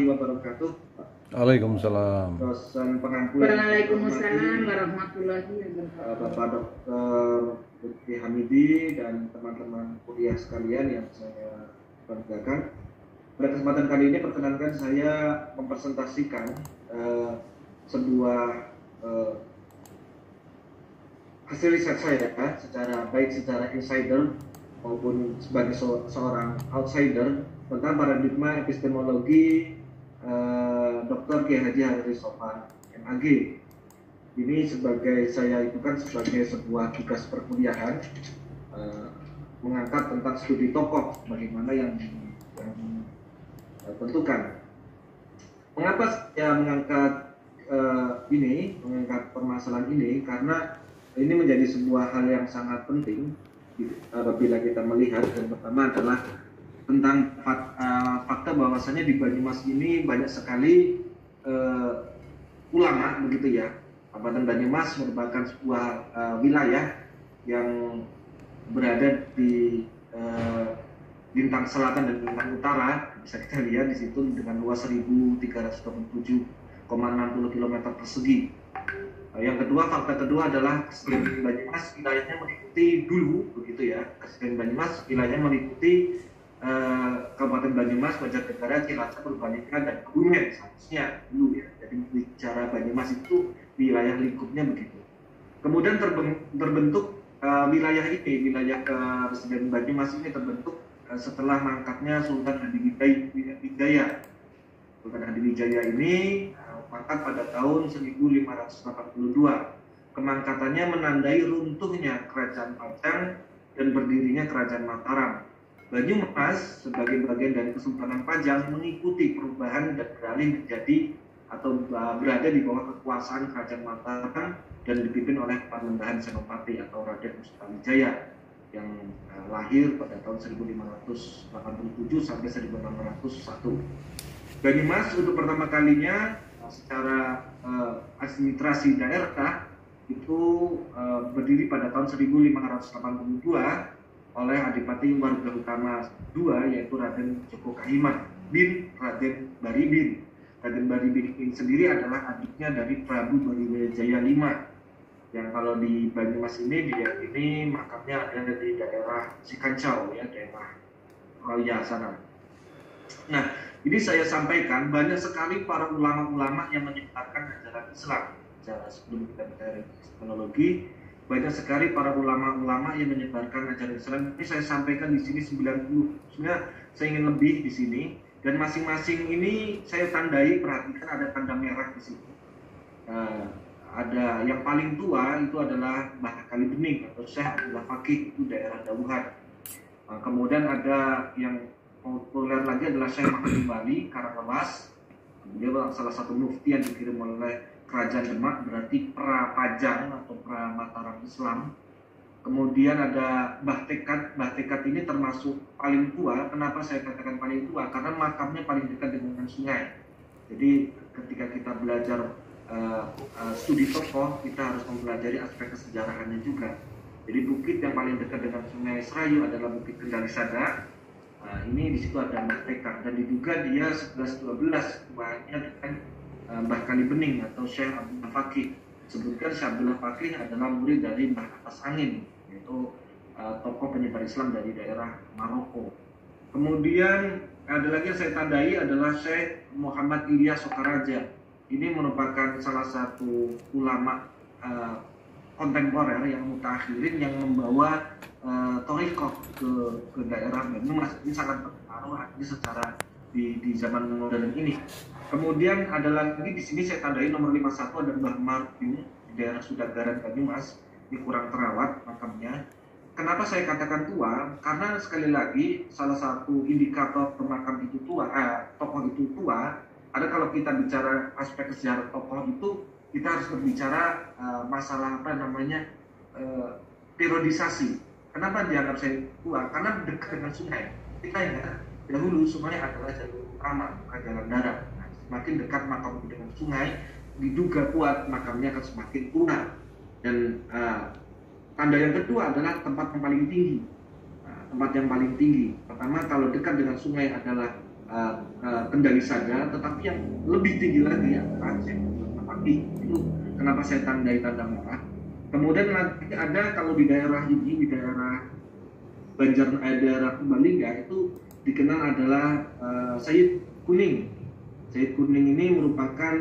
warahmatullahi wabarakatuh. Waalaikumsalam. Dosen pengampu. Waalaikumsalam warahmatullahi wabarakatuh. Bapak Dr. Lutfi Hamidi dan teman-teman kuliah sekalian yang saya banggakan. Pada kesempatan kali ini perkenankan saya mempresentasikan sebuah hasil riset saya baik secara insider maupun sebagai seorang outsider tentang paradigma epistemologi Dr. Kiai Haji Hariri Sofan MAG. Ini saya itu kan sebagai sebuah tugas perkuliahan mengangkat tentang studi tokoh bagaimana yang tentukan. Mengapa saya mengangkat permasalahan ini? Karena ini menjadi sebuah hal yang sangat penting apabila kita melihat. Yang pertama adalah tentang fakta bahwasanya di Banyumas ini banyak sekali ulama, begitu ya. Kabupaten Banyumas merupakan sebuah wilayah yang berada di Lintang Selatan dan Lintang Utara. Bisa kita lihat di situ dengan luas 1.327,60 km persegi. Yang kedua, fakta kedua adalah Kesenian Banyumas wilayahnya meliputi dulu, begitu ya. Kesenian Banyumas wilayahnya meliputi Kabupaten Banyumas, Banjarnegara, Cilacap, Purbalingga, dan Kebumen seharusnya dulu ya. Jadi bicara Banyumas itu wilayah lingkupnya begitu. Kemudian terbentuk wilayah Kesenian Banyumas ini terbentuk setelah mangkatnya Sultan Hadiwijaya. Sultan Hadiwijaya ini mangkat pada tahun 1582. Kemangkatannya menandai runtuhnya Kerajaan Pajang dan berdirinya Kerajaan Mataram. Banyumas sebagai bagian dari Kesultanan Pajang mengikuti perubahan dan beralih menjadi atau berada di bawah kekuasaan Kerajaan Mataram dan dipimpin oleh Panembahan Senopati atau Raden Pustawijaya yang lahir pada tahun 1587 sampai 1601. Banyumas untuk pertama kalinya secara administrasi daerah itu berdiri pada tahun 1582 oleh Adipati Warga Utama II, yaitu Raden Djoko Kahimat bin Raden Baribin. Raden Baribin ini sendiri adalah adiknya dari Prabu Bariwijaya V, yang kalau di Banyumas ini makamnya ada di daerah Sikancau ya, daerah Roya sana. Nah, ini saya sampaikan banyak sekali para ulama-ulama yang menyebarkan ajaran Islam. Sebelum kita bicara teknologi, banyak sekali para ulama-ulama yang menyebarkan ajaran Islam. Ini saya sampaikan di sini 90. Sebenarnya saya ingin lebih di sini, dan masing-masing ini saya tandai, perhatikan ada tanda merah di sini. Ada yang paling tua itu adalah Mbah Kali Bening atau Syekh Abdullah Fakih, itu daerah Dauhan. Kemudian ada yang populer lagi adalah Syekh Mahmud Bali Karanglewas. Dia salah satu mufti yang dikirim oleh Kerajaan Demak, berarti pra-Pajang atau pra-Mataram Islam. Kemudian ada Mbah Tekad. Mbah Tekad ini termasuk paling tua. Kenapa saya katakan paling tua? Karena makamnya paling dekat dengan sungai. Jadi ketika kita belajar studi tokoh, kita harus mempelajari aspek kesejarahannya juga. Jadi bukit yang paling dekat dengan Sungai Serayu adalah Bukit Kendali Sada. Ini di situ ada Mbah Tekad, dan diduga dia 11-12 tuanya dengan Mbah Kali Bening atau Syekh Abdullah Fakih. Sebutkan Syekh Abdullah Fakih adalah murid dari Mbah Atas Angin, yaitu tokoh penyebar Islam dari daerah Maroko. Kemudian ada lagi yang saya tandai adalah Syekh Muhammad Ilyas Sokaraja. Ini merupakan salah satu ulama kontemporer yang mutakhirin yang membawa thariqah ke daerah Banyumas. Ini sangat berpengaruh secara di zaman modern ini. Kemudian ada lagi di sini saya tandai nomor 51 ada Mbah Mardiung di daerah Sudagaran Banyumas. Ini kurang terawat makamnya. Kenapa saya katakan tua? Karena sekali lagi salah satu indikator makam itu tua, tokoh itu tua. Ada kalau kita bicara aspek sejarah tokoh itu, kita harus berbicara masalah periodisasi. Kenapa dianggap saya tua? Karena dekat dengan sungai. Kita ingat dahulu sungai adalah jalur utama, bukan jalan darat. Nah, semakin dekat makam dengan sungai, diduga kuat makamnya akan semakin tua. Dan tanda yang kedua adalah tempat yang paling tinggi. Tempat yang paling tinggi. Pertama, kalau dekat dengan sungai adalah Kendali Sada, tetapi yang lebih tinggi lagi ya Aceh, tapi itu kenapa saya tandai tanda merah. Kemudian nanti ada kalau di daerah ini, di daerah daerah Purbalingga itu dikenal adalah Sayyid Kuning. Sayyid Kuning ini merupakan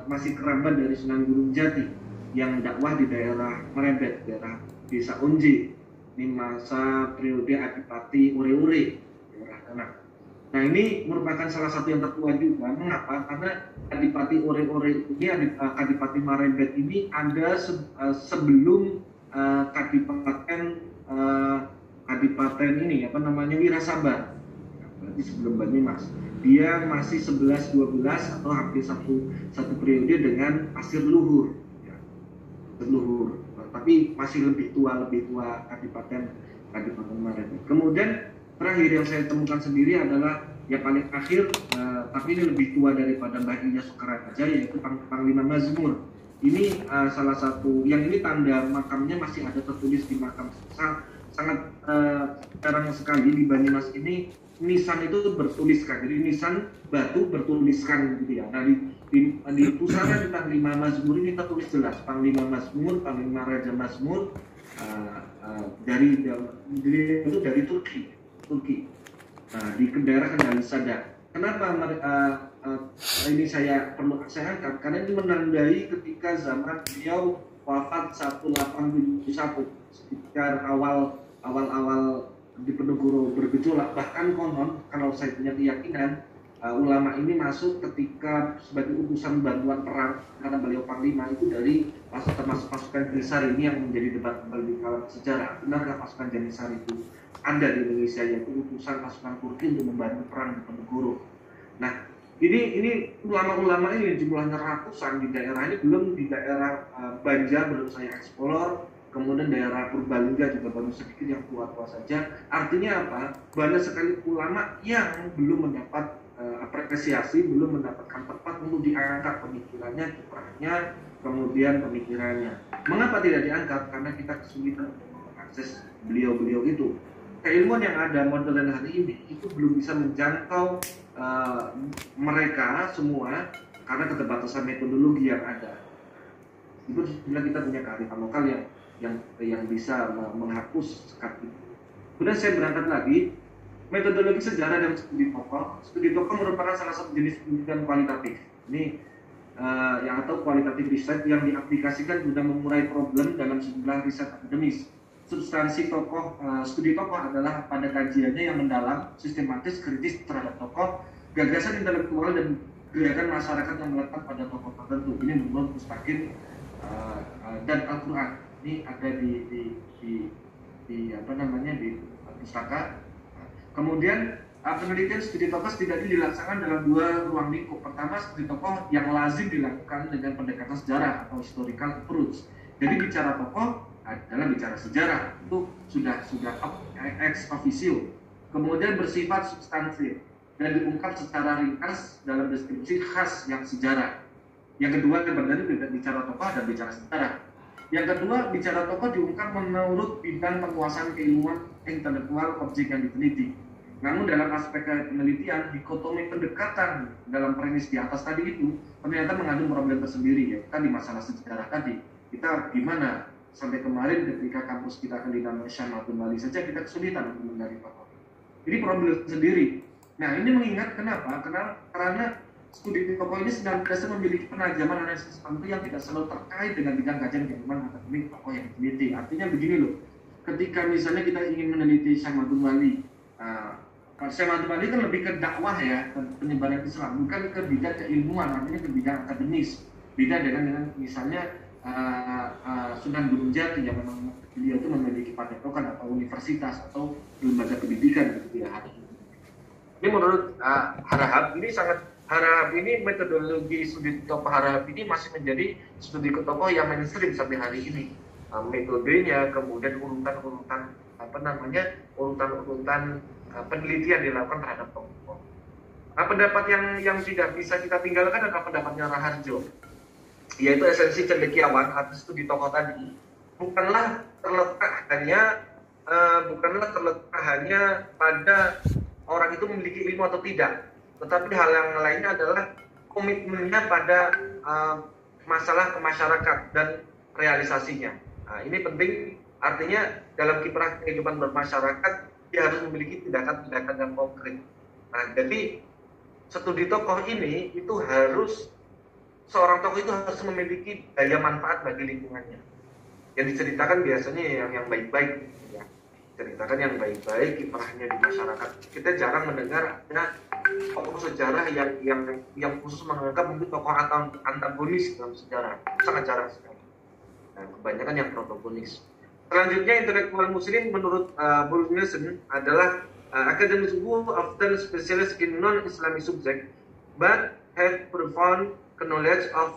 masih kerabat dari Sunan Gunung Jati yang dakwah di daerah Merebet, daerah Desa Onje di masa periode Adipati Ure-Ure, daerah sana. Nah ini merupakan salah satu yang tertua juga. Mengapa? Karena Adipati Ore-Ore ini, Adipati Merebet ini ada sebelum Kadipaten ini Wirasabar. Berarti sebelum Banyumas. Dia masih 11-12 atau hampir satu periode dengan Pasir Luhur. Ya. Luhur. Tapi masih lebih tua Kadipaten Merebet. Kemudian terakhir yang saya temukan sendiri adalah yang paling akhir, tapi ini lebih tua daripada Mbah Ilyas Sukaraja, yaitu Panglima Mazmur. Ini salah satu yang ini tanda makamnya masih ada tertulis di makam. Sangat jarang sekali di Banyumas ini nisan itu bertuliskan. Jadi nisan batu bertuliskan gitu ya. Nah di pusara di Panglima Mazmur ini tertulis jelas Panglima Mazmur, Panglima Raja Mazmur dari Turki. Nah, di daerah Kendali Sada. Kenapa ini saya angkat? Karena ini menandai ketika zaman beliau wafat 1871, sekitar awal Diponegoro bergejolak. Bahkan konon, kalau saya punya keyakinan, ulama ini masuk ketika sebagai utusan bantuan perang karena beliau panglima itu dari termasuk pasukan Janisari ini yang menjadi debat kembali di kalangan sejarah. Benarkah pasukan Janisari itu ada di Indonesia, yaitu utusan pasukan Turki untuk membantu perang di Diponegoro. Nah, ini ulama-ulama ini jumlahnya ratusan di daerah ini, belum di daerah Banjar belum saya eksplor. Kemudian daerah Purbalingga juga baru sedikit yang tua-tua saja. Artinya apa? Banyak sekali ulama yang belum mendapat apresiasi, belum mendapatkan tempat untuk diangkat pemikirannya, kiprahnya, kemudian pemikirannya. Mengapa tidak diangkat? Karena kita kesulitan untuk mengakses beliau-beliau itu. Keilmuan yang ada modern hari ini itu belum bisa menjangkau mereka semua karena keterbatasan metodologi yang ada. Itu bila kita punya kearifan lokal yang bisa menghapus sekat itu. Kemudian saya berangkat lagi, metodologi sejarah dan studi tokoh. Studi tokoh merupakan salah satu jenis penelitian kualitatif. Ini yang atau kualitatif riset yang diaplikasikan guna mengurai problem dalam sejumlah riset akademis. Substansi tokoh, studi tokoh adalah pada kajiannya yang mendalam, sistematis, kritis terhadap tokoh, gagasan intelektual dan gerakan masyarakat yang melekat pada tokoh tertentu. Ini menurut Mustaqim dan Al-Quran. Ini ada di pustaka. Kemudian penelitian studi tokoh setidaknya dilaksanakan dalam dua ruang lingkup. Pertama, studi tokoh yang lazim dilakukan dengan pendekatan sejarah atau historical approach. Jadi bicara tokoh adalah bicara sejarah, itu sudah ex officio. Kemudian bersifat substantif dan diungkap secara ringkas dalam deskripsi khas yang sejarah. Yang kedua, berarti bicara tokoh dan bicara sejarah. Yang kedua, bicara tokoh diungkap menurut bidang penguasaan keilmuan intelektual objek yang diteliti. Namun dalam aspek penelitian, dikotomi pendekatan dalam premis di atas tadi itu ternyata mengandung problem tersendiri, ya. Tadi masalah sejarah tadi. Kita gimana sampai kemarin ketika kampus kita akan dinamai Syamatul Bali saja kita kesulitan untuk mencari tokoh. Ini problem sendiri. Nah ini mengingat kenapa? Karena studi tokoh ini senantiasa memiliki penajaman analisis tertentu yang tidak selalu terkait dengan bidang kajian keilmuan akademik tokoh yang diteliti. Artinya begini loh, ketika misalnya kita ingin meneliti Syamatul Bali, Syamatul Bali kan lebih ke dakwah ya, penyebaran Islam, bukan ke bidang keilmuan, artinya ke bidang akademis. Beda dengan misalnya Sunan Gunung Jati yang memang beliau itu memiliki padepokan atau universitas atau lembaga pendidikan gitu ya. Ini menurut Harahap ini metodologi studi tokoh Harahap ini masih menjadi studi tokoh yang mainstream sampai hari ini. Metodenya, kemudian urutan penelitian dilakukan terhadap tokoh. Pendapat yang tidak bisa kita tinggalkan adalah pendapatnya Raharjo, yaitu esensi cendekiawan atau studi tokoh tadi bukanlah terletak hanya pada orang itu memiliki ilmu atau tidak, tetapi hal yang lainnya adalah komitmennya pada masalah ke masyarakat dan realisasinya. Nah, ini penting, artinya dalam kiprah kehidupan bermasyarakat dia harus memiliki tindakan-tindakan yang konkret. Nah, jadi studi tokoh ini itu harus, seorang tokoh itu harus memiliki daya manfaat bagi lingkungannya. Yang diceritakan biasanya yang baik-baik, ya. Ceritakan yang baik-baik, kiprahnya di masyarakat. Kita jarang mendengar ada tokoh sejarah yang khusus menganggap mungkin tokoh antagonis dalam sejarah. Sangat jarang sekali. Nah, kebanyakan yang protagonis. Selanjutnya, intelektual muslim menurut Bruce Nielsen adalah academics who often specialize in non-Islamic subject but have profound knowledge of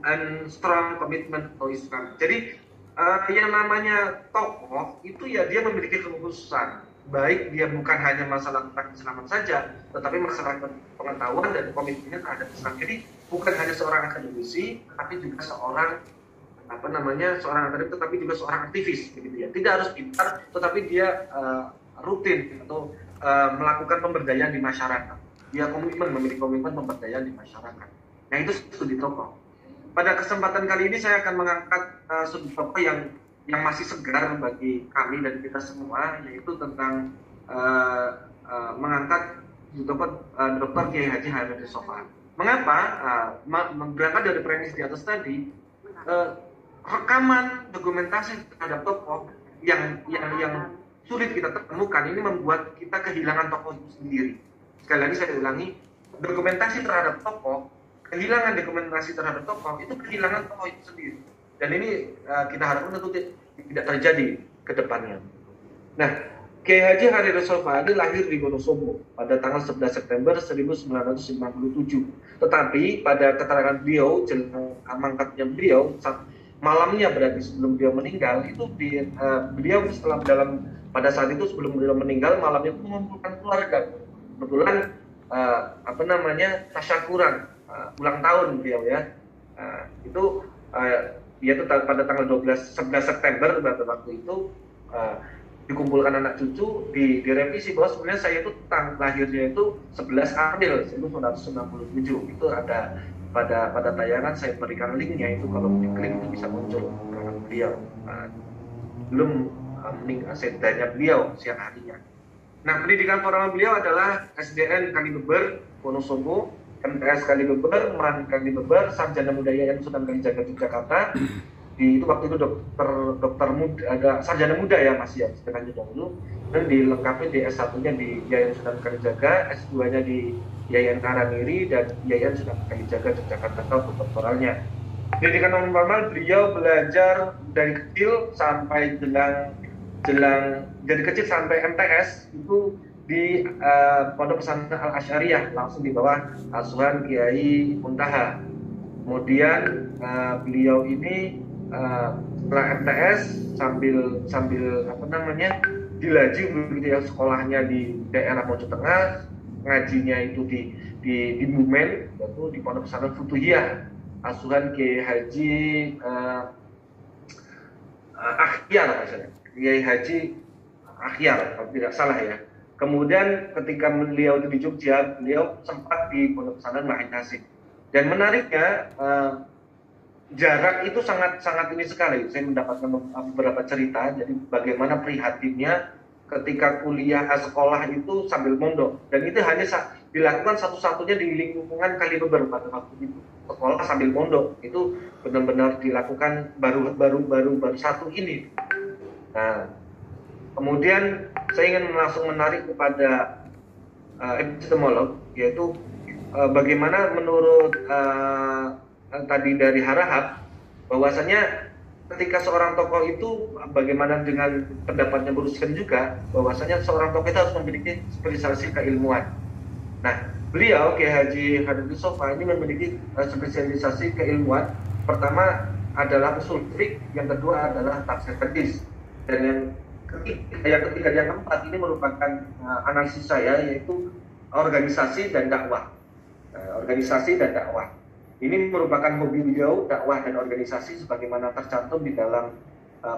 and strong commitment to Islam. Jadi yang namanya tokoh itu ya dia memiliki kekhususan, baik dia bukan hanya masalah tentang Islaman saja, tetapi masalah pengetahuan dan komitmennya terhadap Islam. Jadi bukan hanya seorang akademisi, tapi juga seorang akademik, tetapi juga seorang aktivis, begitu ya. Tidak harus pintar, tetapi dia rutin atau melakukan pemberdayaan di masyarakat. Dia memiliki komitmen pemberdayaan di masyarakat. Nah, itu studi tokoh. Pada kesempatan kali ini saya akan mengangkat studi tokoh yang masih segar bagi kami dan kita semua, yaitu tentang mengangkat studi tokoh Dr. Kiai Haji Haririsofan. Mengapa? Berangkat dari premis di atas tadi, rekaman dokumentasi terhadap tokoh yang sulit kita temukan ini membuat kita kehilangan tokoh itu sendiri. Sekali lagi saya ulangi, dokumentasi terhadap tokoh, kehilangan dokumentasi terhadap tokoh itu kehilangan tokoh itu sendiri. Dan ini kita harapkan tentu tidak terjadi ke depannya. Nah, Kiai Haji Haririsofan ini lahir di Wonosobo pada tanggal 11 September 1957. Tetapi pada keterangan beliau, mangkatnya beliau, malamnya berarti sebelum beliau meninggal, itu beliau pada saat itu sebelum beliau meninggal, malamnya itu mengumpulkan keluarga. Kebetulan tasyakuran ulang tahun beliau ya. Itu pada tanggal 11 September pada waktu itu dikumpulkan anak cucu, direvisi bahwa sebenarnya saya itu lahirnya itu 11 April 1997. Itu ada pada tayangan, saya berikan linknya, itu kalau diklik itu bisa muncul keterangan beliau. Belum sedanya beliau siang harinya. Nah, pendidikan formal beliau adalah SDN Kalibeber Wonosobo, MTS Kalibeber, MAN Kalibeber, Sarjana Muda Yayan Sunan Kalijaga Yogyakarta. Itu waktu itu dokter muda, ada sarjana muda ya masih ya, sekitarnya dahulu, dan dilengkapi di S1-nya di Yayan Sunan Kalijaga, S2-nya di Yayan Karangiri, dan Yayan Sunan Kalijaga Yogyakarta untuk doktoralnya. Pendidikan non formal beliau belajar dari kecil sampai sampai MTS itu di Pondok Pesantren Al Asy'ariyah, langsung di bawah asuhan Kiai Muntaha. Kemudian beliau ini setelah MTS sambil dilaju begitu ya, sekolahnya di daerah Mojo Tengah, ngajinya itu di Bumen, yaitu di Pondok Pesantren Futuhiyah, asuhan Kiai Haji Akhyar, Kiai Haji Akhyar kalau tidak salah ya. Kemudian ketika beliau di Jogja, beliau sempat di Pondok Pesantren Wahid Hasyim. Dan menariknya, jarak itu sangat ini sekali. Saya mendapatkan beberapa cerita, jadi bagaimana prihatinnya ketika sekolah itu sambil mondok. Dan itu hanya dilakukan satu-satunya di lingkungan Kalibeber pada waktu itu. Sekolah sambil mondok itu benar-benar dilakukan baru satu ini. Nah, kemudian saya ingin langsung menarik kepada epistemolog, yaitu bagaimana menurut tadi dari Harahap, bahwasanya ketika seorang tokoh itu, bagaimana dengan pendapatnya Brusken juga, bahwasanya seorang tokoh itu harus memiliki spesialisasi keilmuan. Nah, beliau Kiai Haji Haririsofan ini memiliki spesialisasi keilmuan. Pertama adalah usul fiqh, yang kedua adalah tafsir hadis, dan yang ketiga yang keempat ini merupakan analisis saya, yaitu organisasi dan dakwah. Organisasi dan dakwah ini merupakan hobi beliau, dakwah dan organisasi, sebagaimana tercantum di dalam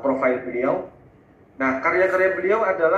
profil beliau. Nah, karya-karya beliau adalah